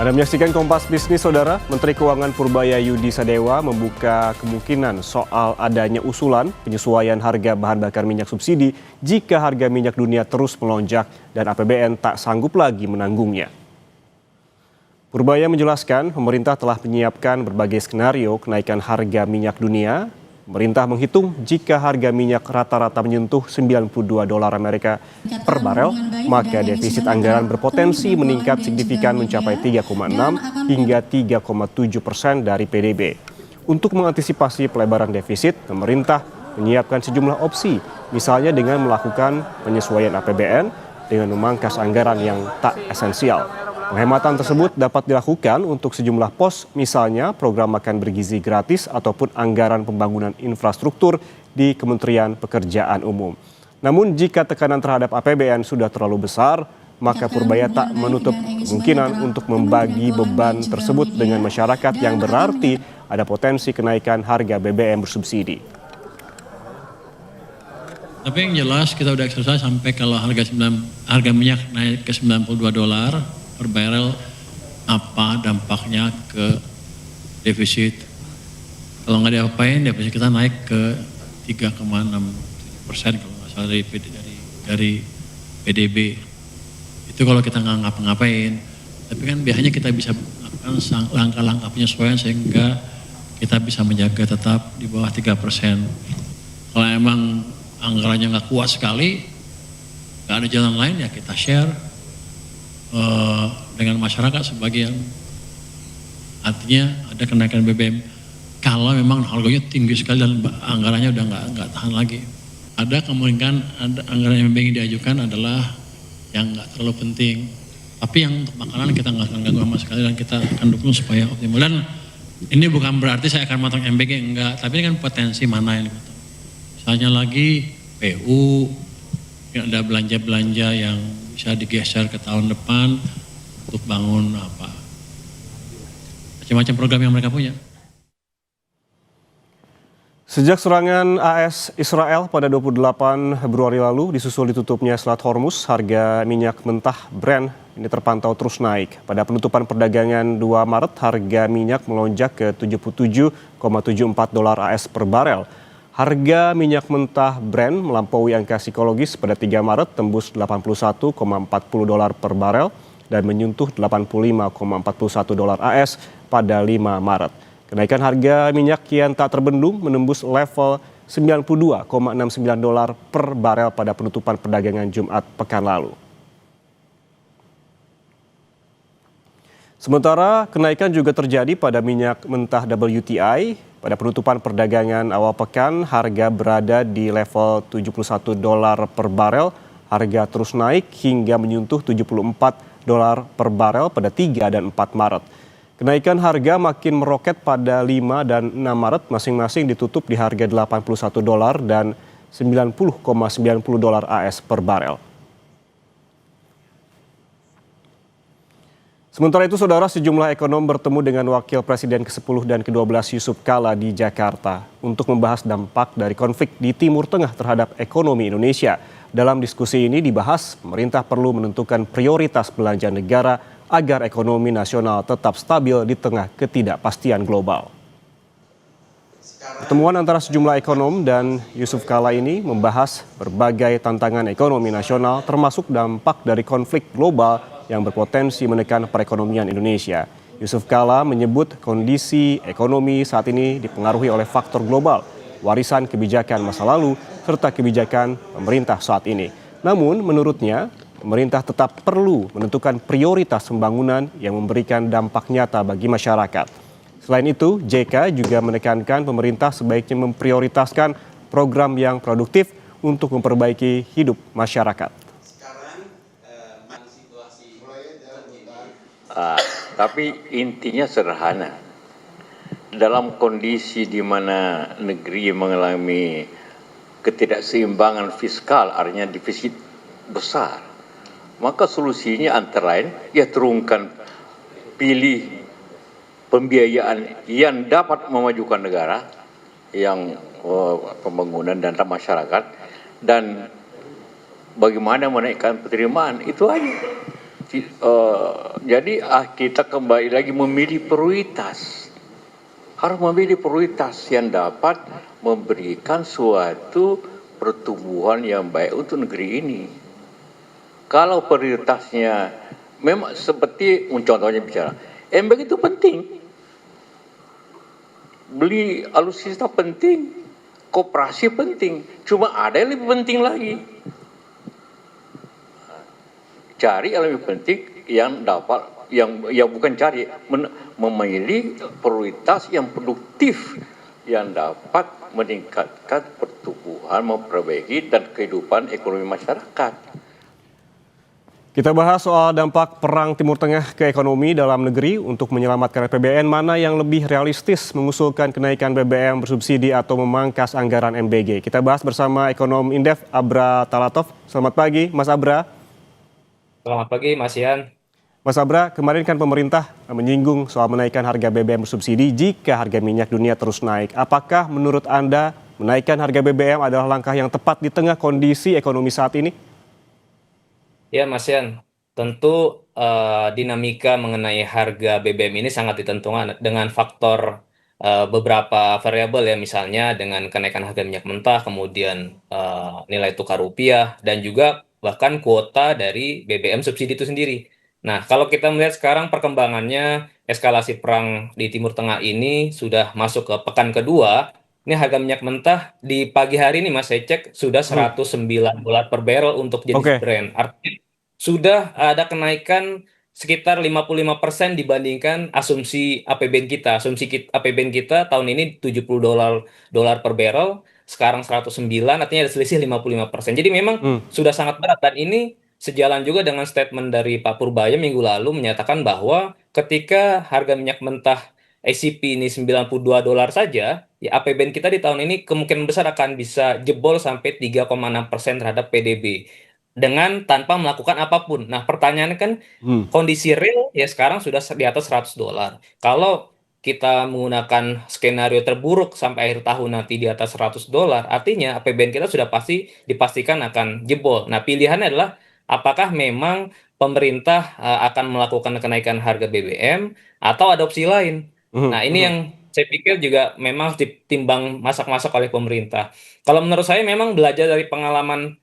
Anda menyaksikan Kompas Bisnis, Saudara. Menteri Keuangan Purbaya Yudi Sadewa membuka kemungkinan soal adanya usulan penyesuaian harga bahan bakar minyak subsidi jika harga minyak dunia terus melonjak dan APBN tak sanggup lagi menanggungnya. Purbaya menjelaskan pemerintah telah menyiapkan berbagai skenario kenaikan harga minyak dunia. Pemerintah menghitung jika harga minyak rata-rata menyentuh $92 Amerika per barel, maka defisit anggaran berpotensi meningkat signifikan mencapai 3,6 hingga 3,7% dari PDB. Untuk mengantisipasi pelebaran defisit, pemerintah menyiapkan sejumlah opsi, misalnya dengan melakukan penyesuaian APBN dengan memangkas anggaran yang tak esensial. Penghematan tersebut dapat dilakukan untuk sejumlah pos, misalnya program makan bergizi gratis ataupun anggaran pembangunan infrastruktur di Kementerian Pekerjaan Umum. Namun jika tekanan terhadap APBN sudah terlalu besar, maka Purbaya tak menutup kemungkinan untuk membagi beban tersebut dengan masyarakat yang berarti ada potensi kenaikan harga BBM bersubsidi. Tapi yang jelas kita udah eksersis sampai kalau harga minyak naik ke $92 per barrel, apa dampaknya ke defisit. Kalau nggak diapain, defisit kita naik ke 3,6% kalau nggak salah dari PDB. Itu kalau kita nggak ngapa-ngapain. Tapi kan biasanya kita bisa melakukan langkah-langkah penyesuaian sehingga kita bisa menjaga tetap di bawah 3%. Kalau emang anggarannya nggak kuat sekali, nggak ada jalan lain ya kita share dengan masyarakat sebagian. Artinya ada kenaikan BBM kalau memang harganya tinggi sekali dan anggarannya udah nggak tahan lagi. Ada kemungkinan ada anggaran yang ingin diajukan adalah yang nggak terlalu penting, tapi yang untuk makanan kita nggak akan ganggu sama sekali dan kita akan dukung supaya optimal. Dan ini bukan berarti saya akan motong MBG, enggak, tapi ini kan potensi mana yang dipotong. Misalnya lagi PU, ada belanja-belanja yang bisa digeser ke tahun depan untuk bangun apa macam-macam program yang mereka punya. Sejak serangan AS Israel pada 28 Februari lalu disusul ditutupnya Selat Hormuz, harga minyak mentah Brent ini terpantau terus naik. Pada penutupan perdagangan 2 Maret, harga minyak melonjak ke $77,74 AS per barel. Harga minyak mentah Brent melampaui angka psikologis pada 3 Maret tembus $81,40 per barel dan menyentuh $85,41 AS pada 5 Maret. Kenaikan harga minyak kian tak terbendung menembus level $92,69 per barel pada penutupan perdagangan Jumat pekan lalu. Sementara kenaikan juga terjadi pada minyak mentah WTI. Pada penutupan perdagangan awal pekan, harga berada di level $71 per barel. Harga terus naik hingga menyentuh $74 per barel pada 3 dan 4 Maret. Kenaikan harga makin meroket pada 5 dan 6 Maret, masing-masing ditutup di harga $81 dan $90,90 AS per barel. Sementara itu, Saudara, sejumlah ekonom bertemu dengan Wakil Presiden ke-10 dan ke-12 Yusuf Kala di Jakarta untuk membahas dampak dari konflik di Timur Tengah terhadap ekonomi Indonesia. Dalam diskusi ini dibahas, pemerintah perlu menentukan prioritas belanja negara agar ekonomi nasional tetap stabil di tengah ketidakpastian global. Pertemuan antara sejumlah ekonom dan Yusuf Kala ini membahas berbagai tantangan ekonomi nasional termasuk dampak dari konflik global yang berpotensi menekan perekonomian Indonesia. Yusuf Kala menyebut kondisi ekonomi saat ini dipengaruhi oleh faktor global, warisan kebijakan masa lalu, serta kebijakan pemerintah saat ini. Namun menurutnya, pemerintah tetap perlu menentukan prioritas pembangunan yang memberikan dampak nyata bagi masyarakat. Selain itu, JK juga menekankan pemerintah sebaiknya memprioritaskan program yang produktif untuk memperbaiki hidup masyarakat. Tapi intinya sederhana. Dalam kondisi di mana negeri mengalami ketidakseimbangan fiskal, artinya defisit besar, maka solusinya antara lain ya turunkan, pilih pembiayaan yang dapat memajukan negara, yang pembangunan dan masyarakat, dan bagaimana menaikkan penerimaan, itu aja. Jadi kita kembali lagi memilih prioritas. Harus memilih prioritas yang dapat memberikan suatu pertumbuhan yang baik untuk negeri ini. Kalau prioritasnya memang seperti contohnya bicara, embek itu penting. Beli alutsista penting, koperasi penting. Cuma ada yang lebih penting lagi. Cari yang lebih penting yang dapat yang bukan cari, memilih prioritas yang produktif yang dapat meningkatkan pertumbuhan, memperbaiki dan kehidupan ekonomi masyarakat. Kita bahas soal dampak perang Timur Tengah ke ekonomi dalam negeri. Untuk menyelamatkan APBN, mana yang lebih realistis, mengusulkan kenaikan BBM bersubsidi atau memangkas anggaran MBG? Kita bahas bersama ekonom Indef Abra Talatov. Selamat pagi Mas Abra. Selamat pagi Mas Ian. Mas Abra, kemarin kan pemerintah menyinggung soal menaikkan harga BBM bersubsidi jika harga minyak dunia terus naik. Apakah menurut Anda menaikkan harga BBM adalah langkah yang tepat di tengah kondisi ekonomi saat ini? Ya Mas Ian, tentu dinamika mengenai harga BBM ini sangat ditentukan dengan faktor beberapa variabel ya, misalnya dengan kenaikan harga minyak mentah, kemudian nilai tukar rupiah, dan juga bahkan kuota dari BBM subsidi itu sendiri. Nah, kalau kita melihat sekarang perkembangannya, eskalasi perang di Timur Tengah ini sudah masuk ke pekan kedua. Ini harga minyak mentah di pagi hari ini Mas, saya cek sudah $109 per barrel untuk jenis Oke. Brent. Artinya sudah ada kenaikan sekitar 55% dibandingkan asumsi APBN kita. APBN kita tahun ini $70 per barrel, sekarang 109, artinya ada selisih 55%. Jadi memang sudah sangat berat, dan ini sejalan juga dengan statement dari Pak Purbaya minggu lalu menyatakan bahwa ketika harga minyak mentah ICP ini $92 saja, ya APBN kita di tahun ini kemungkinan besar akan bisa jebol sampai 3,6% terhadap PDB dengan tanpa melakukan apapun. Nah, pertanyaannya kan kondisi real ya sekarang sudah di atas $100. Kalau kita menggunakan skenario terburuk sampai akhir tahun nanti di atas $100, artinya APBN kita sudah pasti dipastikan akan jebol. Nah, pilihannya adalah apakah memang pemerintah akan melakukan kenaikan harga BBM atau ada opsi lain. Nah, ini yang saya pikir juga memang harus ditimbang masak-masak oleh pemerintah. Kalau menurut saya memang belajar dari pengalaman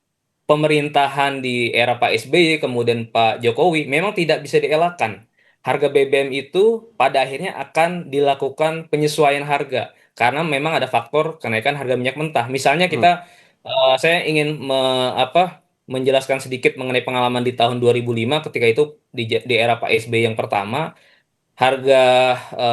pemerintahan di era Pak SBY kemudian Pak Jokowi, memang tidak bisa dielakkan. Harga BBM itu pada akhirnya akan dilakukan penyesuaian harga karena memang ada faktor kenaikan harga minyak mentah. Misalnya saya ingin menjelaskan sedikit mengenai pengalaman di tahun 2005 ketika itu di era Pak SBY yang pertama, harga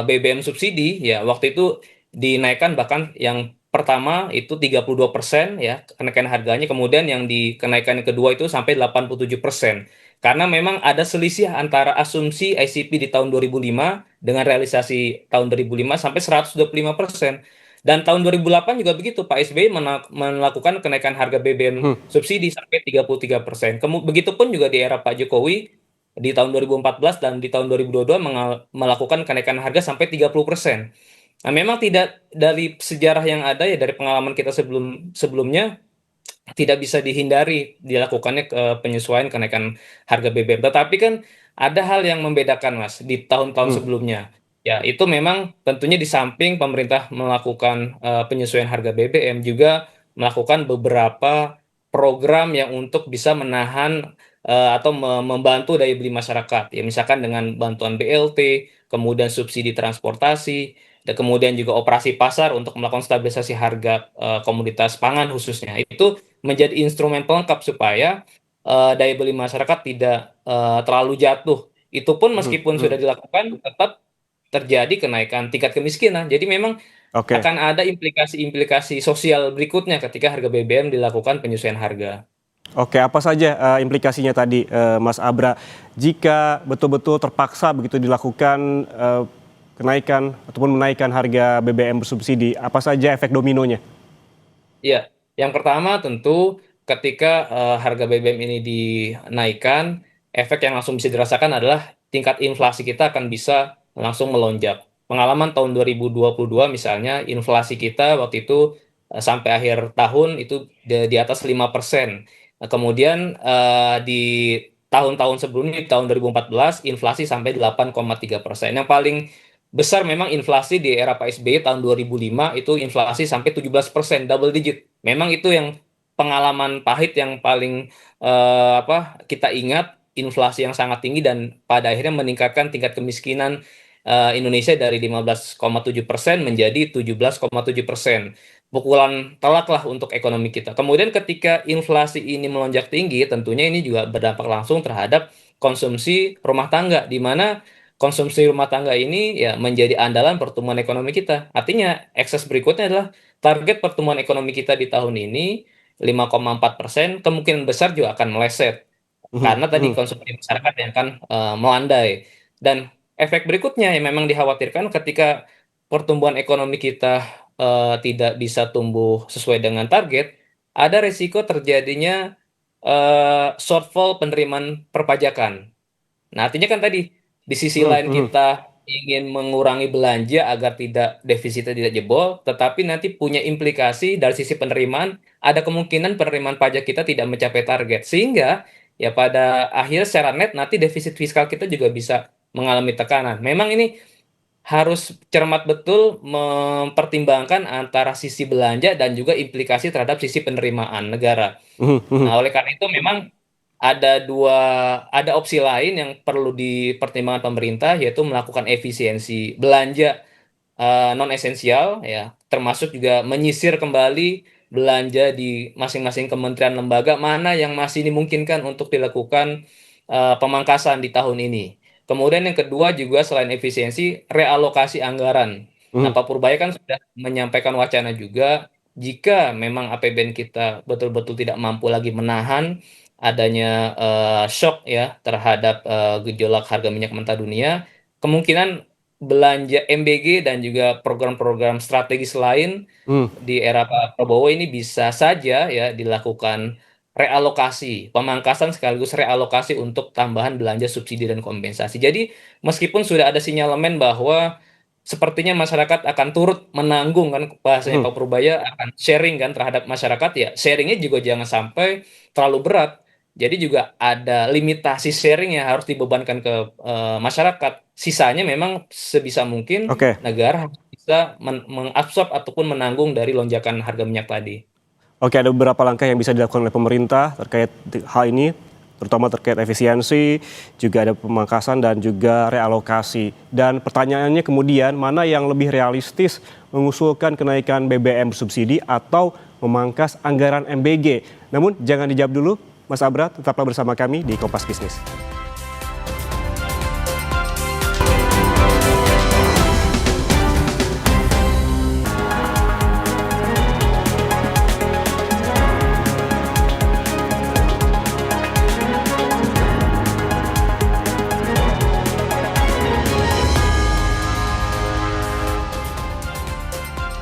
BBM subsidi ya waktu itu dinaikkan, bahkan yang pertama itu 32% ya kenaikan harganya, kemudian yang dikenaikan yang kedua itu sampai 87%. Karena memang ada selisih antara asumsi ICP di tahun 2005 dengan realisasi tahun 2005 sampai 125%. Dan tahun 2008 juga begitu, Pak SBY melakukan kenaikan harga BBM subsidi sampai 33%. Begitupun juga di era Pak Jokowi di tahun 2014 dan di tahun 2022 melakukan kenaikan harga sampai 30%. Nah, memang tidak, dari sejarah yang ada ya dari pengalaman kita sebelumnya, tidak bisa dihindari dilakukannya penyesuaian kenaikan harga BBM. Tetapi kan ada hal yang membedakan Mas di tahun-tahun sebelumnya. Ya, itu memang tentunya di samping pemerintah melakukan penyesuaian harga BBM, juga melakukan beberapa program yang untuk bisa menahan atau membantu daya beli masyarakat. Ya, misalkan dengan bantuan BLT, kemudian subsidi transportasi, dan kemudian juga operasi pasar untuk melakukan stabilisasi harga komoditas pangan khususnya. Itu menjadi instrumen pelengkap supaya daya beli masyarakat tidak terlalu jatuh. Itu pun meskipun sudah dilakukan, tetap terjadi kenaikan tingkat kemiskinan. Jadi memang Oke. akan ada implikasi-implikasi sosial berikutnya ketika harga BBM dilakukan penyesuaian harga. Oke, apa saja implikasinya tadi, Mas Abra, jika betul-betul terpaksa begitu dilakukan kenaikan ataupun menaikkan harga BBM bersubsidi, apa saja efek dominonya? Iya, yang pertama tentu ketika harga BBM ini dinaikkan, efek yang langsung bisa dirasakan adalah tingkat inflasi kita akan bisa langsung melonjak. Pengalaman tahun 2022 misalnya, inflasi kita waktu itu sampai akhir tahun itu di atas 5%. Kemudian di tahun-tahun sebelumnya di tahun 2014 inflasi sampai 8,3%. Yang paling besar memang inflasi di era Pak SBY tahun 2005 itu inflasi sampai 17%, double digit. Memang itu yang pengalaman pahit yang paling kita ingat, inflasi yang sangat tinggi dan pada akhirnya meningkatkan tingkat kemiskinan Indonesia dari 15,7% menjadi 17,7%. Pukulan telak lah untuk ekonomi kita. Kemudian ketika inflasi ini melonjak tinggi, tentunya ini juga berdampak langsung terhadap konsumsi rumah tangga, di mana konsumsi rumah tangga ini ya menjadi andalan pertumbuhan ekonomi kita. Artinya, ekses berikutnya adalah target pertumbuhan ekonomi kita di tahun ini 5,4%, kemungkinan besar juga akan meleset. Mhm, Karena tadi mhm. konsumsi masyarakat yang akan melandai. Dan efek berikutnya yang memang dikhawatirkan ketika pertumbuhan ekonomi kita tidak bisa tumbuh sesuai dengan target, ada resiko terjadinya shortfall penerimaan perpajakan. Nah, artinya kan tadi di sisi Mhm, lain mhm. kita ingin mengurangi belanja agar tidak defisitnya tidak jebol, tetapi nanti punya implikasi dari sisi penerimaan, ada kemungkinan penerimaan pajak kita tidak mencapai target. Sehingga ya pada akhirnya secara net nanti defisit fiskal kita juga bisa mengalami tekanan. Memang ini harus cermat betul mempertimbangkan antara sisi belanja dan juga implikasi terhadap sisi penerimaan negara. Mhm, mhm. Nah, oleh karena itu memang ada opsi lain yang perlu dipertimbangkan pemerintah, yaitu melakukan efisiensi belanja non esensial ya, termasuk juga menyisir kembali belanja di masing-masing kementerian lembaga mana yang masih dimungkinkan untuk dilakukan pemangkasan di tahun ini. Kemudian yang kedua juga selain efisiensi, realokasi anggaran. Nah, Mhm. Pak Purbaya kan sudah menyampaikan wacana juga jika memang APBN kita betul-betul tidak mampu lagi menahan adanya shock ya terhadap gejolak harga minyak mentah dunia, kemungkinan belanja MBG dan juga program-program strategis lain Mhm. di era Pak Prabowo ini bisa saja ya dilakukan realokasi, pemangkasan sekaligus realokasi untuk tambahan belanja subsidi dan kompensasi. Jadi meskipun sudah ada sinyalemen bahwa sepertinya masyarakat akan turut menanggung kan bahasanya Mhm. Pak Purbaya akan sharing kan terhadap masyarakat ya, sharingnya juga jangan sampai terlalu berat. Jadi juga ada limitasi sharing yang harus dibebankan ke masyarakat. Sisanya memang sebisa mungkin Oke. negara harus bisa mengabsorb ataupun menanggung dari lonjakan harga minyak tadi. Oke, ada beberapa langkah yang bisa dilakukan oleh pemerintah terkait hal ini, terutama terkait efisiensi, juga ada pemangkasan dan juga realokasi. Dan pertanyaannya kemudian, mana yang lebih realistis mengusulkan kenaikan BBM bersubsidi atau memangkas anggaran MBG? Namun jangan dijawab dulu, Mas Abra, tetaplah bersama kami di Kompas Bisnis.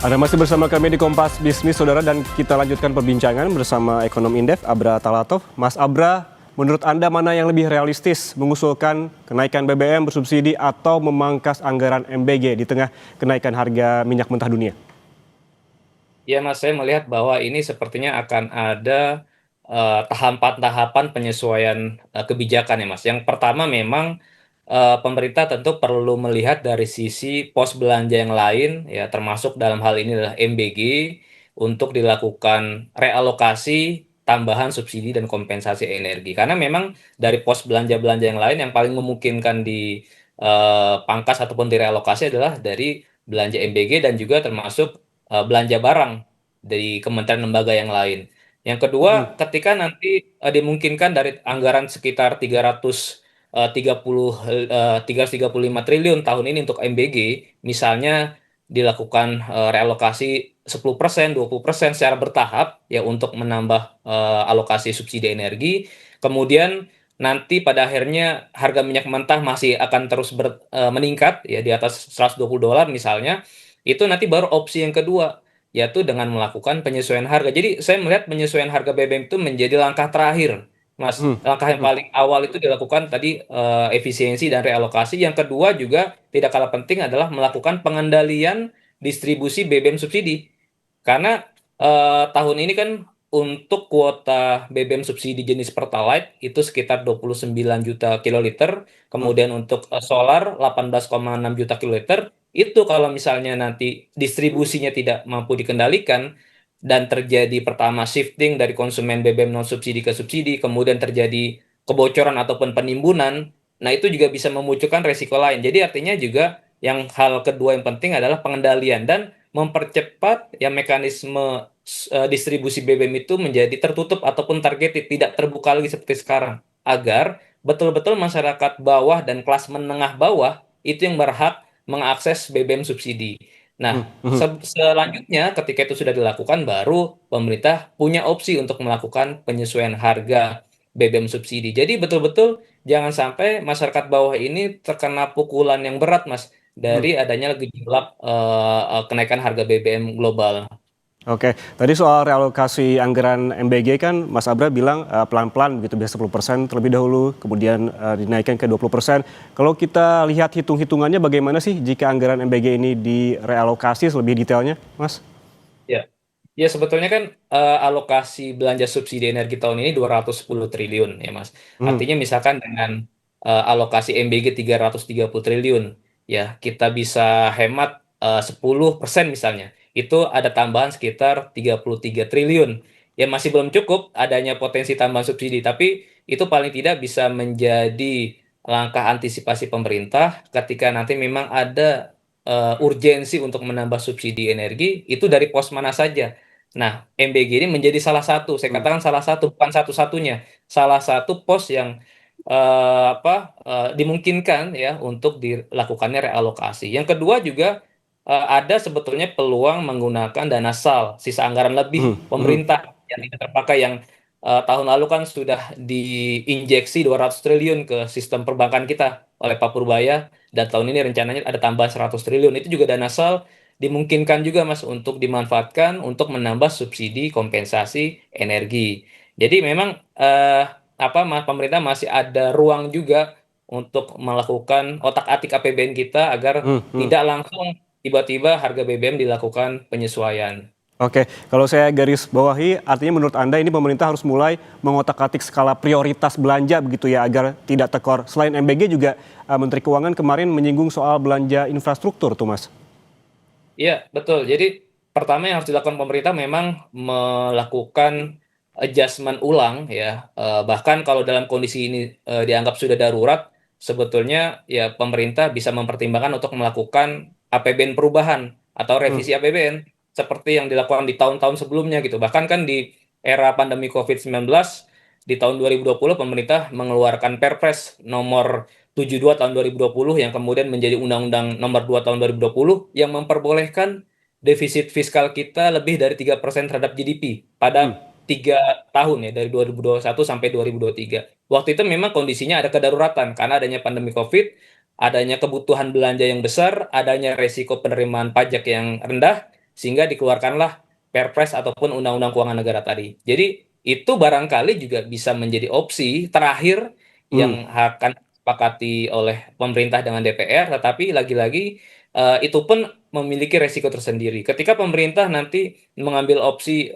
Anda masih bersama kami di Kompas Bisnis, Saudara, dan kita lanjutkan perbincangan bersama ekonom Indef, Abra Talatov. Mas Abra, menurut Anda mana yang lebih realistis mengusulkan kenaikan BBM bersubsidi atau memangkas anggaran MBG di tengah kenaikan harga minyak mentah dunia? Ya Mas, saya melihat bahwa ini sepertinya akan ada tahapan-tahapan penyesuaian kebijakan ya Mas. Yang pertama memang pemerintah tentu perlu melihat dari sisi pos belanja yang lain ya, termasuk dalam hal ini adalah MBG untuk dilakukan realokasi tambahan subsidi dan kompensasi energi. Karena memang dari pos belanja-belanja yang lain yang paling memungkinkan pangkas ataupun direalokasi adalah dari belanja MBG dan juga termasuk belanja barang dari kementerian lembaga yang lain. Yang Mhm, kedua, ketika nanti dimungkinkan dari anggaran sekitar 335 triliun tahun ini untuk MBG, misalnya dilakukan realokasi 10%, 20% secara bertahap ya untuk menambah alokasi subsidi energi. Kemudian nanti pada akhirnya harga minyak mentah masih akan terus meningkat ya di atas $120 misalnya. Itu nanti baru opsi yang kedua, yaitu dengan melakukan penyesuaian harga. Jadi saya melihat penyesuaian harga BBM itu menjadi langkah terakhir, Mas. mhm, Langkah yang mhm. paling awal itu dilakukan tadi efisiensi dan realokasi. Yang kedua juga tidak kalah penting adalah melakukan pengendalian distribusi BBM subsidi. Karena tahun ini kan untuk kuota BBM subsidi jenis Pertalite itu sekitar 29 juta kiloliter, Hmm. kemudian untuk solar 18,6 juta kiloliter. Itu kalau misalnya nanti distribusinya tidak mampu dikendalikan dan terjadi pertama shifting dari konsumen BBM non subsidi ke subsidi, kemudian terjadi kebocoran ataupun penimbunan, nah itu juga bisa memunculkan resiko lain. Jadi artinya juga yang hal kedua yang penting adalah pengendalian dan mempercepat ya mekanisme distribusi BBM itu menjadi tertutup ataupun targeted, tidak terbuka lagi seperti sekarang, agar betul-betul masyarakat bawah dan kelas menengah bawah itu yang berhak mengakses BBM subsidi. Hmm. Nah, Hmm. selanjutnya ketika itu sudah dilakukan, baru pemerintah punya opsi untuk melakukan penyesuaian harga BBM subsidi. Jadi betul-betul jangan sampai masyarakat bawah ini terkena pukulan yang berat, Mas, Hmm. dari adanya gejolak kenaikan harga BBM global. Oke, tadi soal realokasi anggaran MBG kan Mas Abra bilang pelan-pelan begitu, biasa 10% terlebih dahulu, kemudian dinaikkan ke 20%. Kalau kita lihat hitung-hitungannya bagaimana sih jika anggaran MBG ini direalokasi lebih detailnya, Mas? Ya, ya sebetulnya kan alokasi belanja subsidi energi tahun ini 210 triliun ya Mas. Hmm. Artinya misalkan dengan alokasi MBG 330 triliun, ya kita bisa hemat 10% misalnya. Itu ada tambahan sekitar 33 triliun. Ya masih belum cukup adanya potensi tambahan subsidi, tapi itu paling tidak bisa menjadi langkah antisipasi pemerintah ketika nanti memang ada urgensi untuk menambah subsidi energi itu dari pos mana saja. Nah, MBG ini menjadi salah satu, saya Hmm. katakan salah satu, bukan satu-satunya, salah satu pos yang dimungkinkan ya untuk dilakukannya realokasi. Yang kedua juga ada sebetulnya peluang menggunakan dana SAL, sisa anggaran Hmm. lebih Hmm. pemerintah yang tidak terpakai, yang tahun lalu kan sudah diinjeksi 200 triliun ke sistem perbankan kita oleh Pak Purbaya, dan tahun ini rencananya ada tambahan 100 triliun. Itu juga dana SAL dimungkinkan juga Mas untuk dimanfaatkan untuk menambah subsidi kompensasi energi. Jadi memang pemerintah masih ada ruang juga untuk melakukan otak-atik APBN kita agar Hmm. Hmm. tidak langsung tiba-tiba harga BBM dilakukan penyesuaian. Oke, kalau saya garis bawahi, artinya menurut Anda ini pemerintah harus mulai mengotak-atik skala prioritas belanja begitu ya, agar tidak tekor. Selain MBG juga Menteri Keuangan kemarin menyinggung soal belanja infrastruktur tuh, Mas. Iya, betul. Jadi pertama yang harus dilakukan pemerintah memang melakukan adjustment ulang ya. Bahkan kalau dalam kondisi ini dianggap sudah darurat, sebetulnya ya pemerintah bisa mempertimbangkan untuk melakukan APBN perubahan atau Hmm. revisi APBN seperti yang dilakukan di tahun-tahun sebelumnya gitu. Bahkan kan di era pandemi COVID-19 di tahun 2020 pemerintah mengeluarkan Perpres nomor 72 tahun 2020 yang kemudian menjadi Undang-Undang nomor 2 tahun 2020 yang memperbolehkan defisit fiskal kita lebih dari 3% terhadap GDP Hmm. pada 3 tahun ya, dari 2021 sampai 2023. Waktu itu memang kondisinya ada kedaruratan karena adanya pandemi COVID, adanya kebutuhan belanja yang besar, adanya resiko penerimaan pajak yang rendah, sehingga dikeluarkanlah Perpres ataupun Undang-Undang Keuangan Negara tadi. Jadi itu barangkali juga bisa menjadi opsi terakhir Hmm. yang akan disepakati oleh pemerintah dengan DPR, tetapi lagi-lagi itu pun memiliki resiko tersendiri. Ketika pemerintah nanti mengambil opsi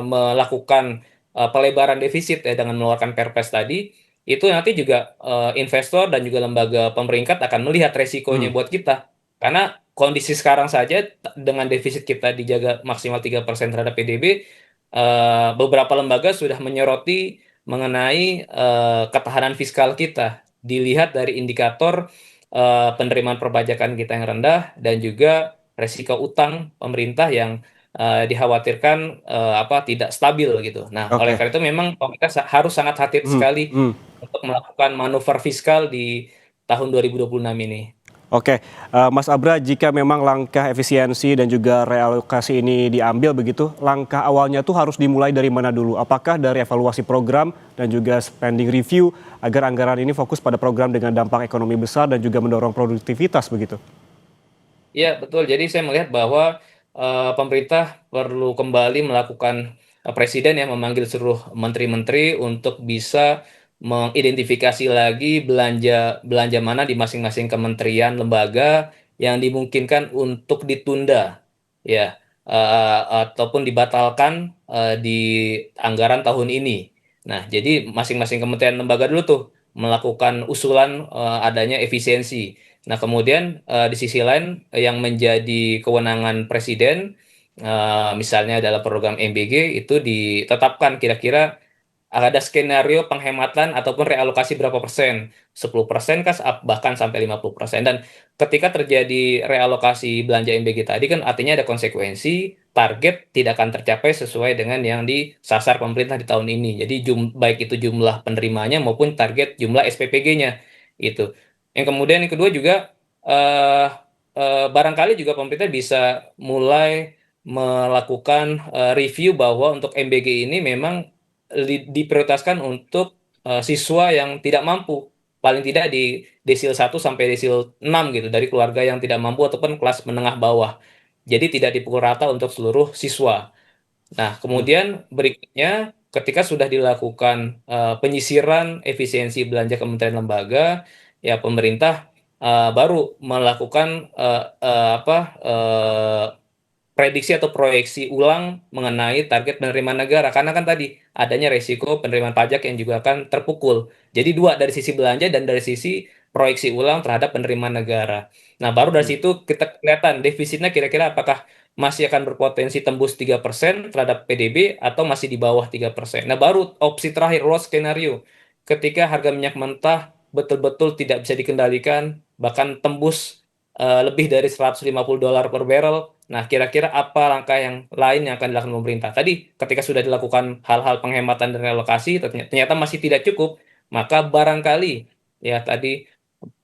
melakukan pelebaran defisit ya dengan mengeluarkan Perpres tadi, itu nanti juga investor dan juga lembaga pemerintah akan melihat resikonya Hmm. buat kita. Karena kondisi sekarang saja dengan defisit kita dijaga maksimal 3% terhadap PDB, beberapa lembaga sudah menyoroti mengenai ketahanan fiskal kita. Dilihat dari indikator penerimaan perpajakan kita yang rendah dan juga resiko utang pemerintah yang dikhawatirkan tidak stabil gitu. Nah, oleh Oke. karena itu memang pemerintah harus sangat hati-hati Hmm. sekali Hmm. untuk melakukan manuver fiskal di tahun 2026 ini. Oke, Mas Abra, jika memang langkah efisiensi dan juga realokasi ini diambil begitu, langkah awalnya tuh harus dimulai dari mana dulu? Apakah dari evaluasi program dan juga spending review agar anggaran ini fokus pada program dengan dampak ekonomi besar dan juga mendorong produktivitas begitu? Iya, betul. Jadi saya melihat bahwa pemerintah perlu kembali melakukan presiden yang memanggil seluruh menteri-menteri untuk bisa mengidentifikasi lagi belanja belanja mana di masing-masing kementerian lembaga yang dimungkinkan untuk ditunda. Ya, ataupun dibatalkan di anggaran tahun ini. Nah, jadi masing-masing kementerian lembaga dulu tuh melakukan usulan adanya efisiensi. Nah, kemudian di sisi lain yang menjadi kewenangan presiden, misalnya dalam program MBG itu ditetapkan kira-kira ada skenario penghematan ataupun realokasi berapa persen, 10% kah, bahkan sampai 50%. Dan ketika terjadi realokasi belanja MBG tadi kan artinya ada konsekuensi, target tidak akan tercapai sesuai dengan yang disasar pemerintah di tahun ini. Jadi baik itu jumlah penerimanya maupun target jumlah SPPG-nya itu. Yang kemudian yang kedua juga eh, barangkali juga pemerintah bisa mulai melakukan review bahwa untuk MBG ini memang diprioritaskan untuk siswa yang tidak mampu, paling tidak di desil 1 sampai desil 6 gitu, dari keluarga yang tidak mampu ataupun kelas menengah bawah. Jadi tidak dipukul rata untuk seluruh siswa. Nah, Hmm. kemudian berikutnya ketika sudah dilakukan penyisiran efisiensi belanja kementerian lembaga, ya pemerintah baru melakukan prediksi atau proyeksi ulang mengenai target penerimaan negara, karena kan tadi adanya resiko penerimaan pajak yang juga akan terpukul. Jadi dua, dari sisi belanja dan dari sisi proyeksi ulang terhadap penerimaan negara. Nah, baru dari Hmm. situ kita kelihatan defisitnya kira-kira apakah masih akan berpotensi tembus 3% terhadap PDB atau masih di bawah 3%. Nah, baru opsi terakhir, worst scenario, ketika harga minyak mentah betul-betul tidak bisa dikendalikan, bahkan tembus lebih dari $150 per barrel. Nah, kira-kira apa langkah yang lain yang akan dilakukan pemerintah? Tadi, ketika sudah dilakukan hal-hal penghematan dan relokasi, ternyata masih tidak cukup, maka barangkali ya tadi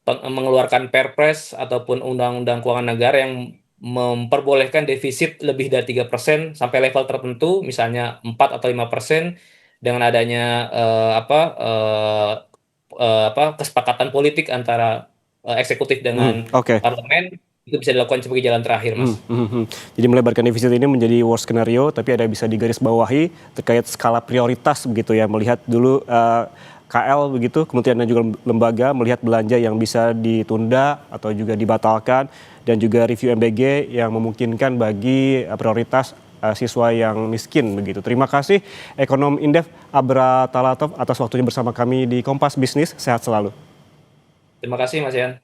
mengeluarkan Perpres ataupun Undang-Undang Keuangan Negara yang memperbolehkan defisit lebih dari 3% sampai level tertentu, misalnya 4 atau 5%, dengan adanya kesepakatan politik antara eksekutif Hmm. dengan Oke. parlemen, itu bisa dilakukan sebagai jalan terakhir, Hmm, Mas. hmm, hmm. Jadi melebarkan defisit ini menjadi worst scenario, tapi ada bisa digarisbawahi terkait skala prioritas begitu ya. Melihat dulu KL begitu, kementerian dan juga lembaga melihat belanja yang bisa ditunda atau juga dibatalkan, dan juga review MBG yang memungkinkan bagi prioritas siswa yang miskin begitu. Terima kasih Ekonom Indef Abra Talatov atas waktunya bersama kami di Kompas Bisnis. Sehat selalu. Terima kasih, Mas Yan.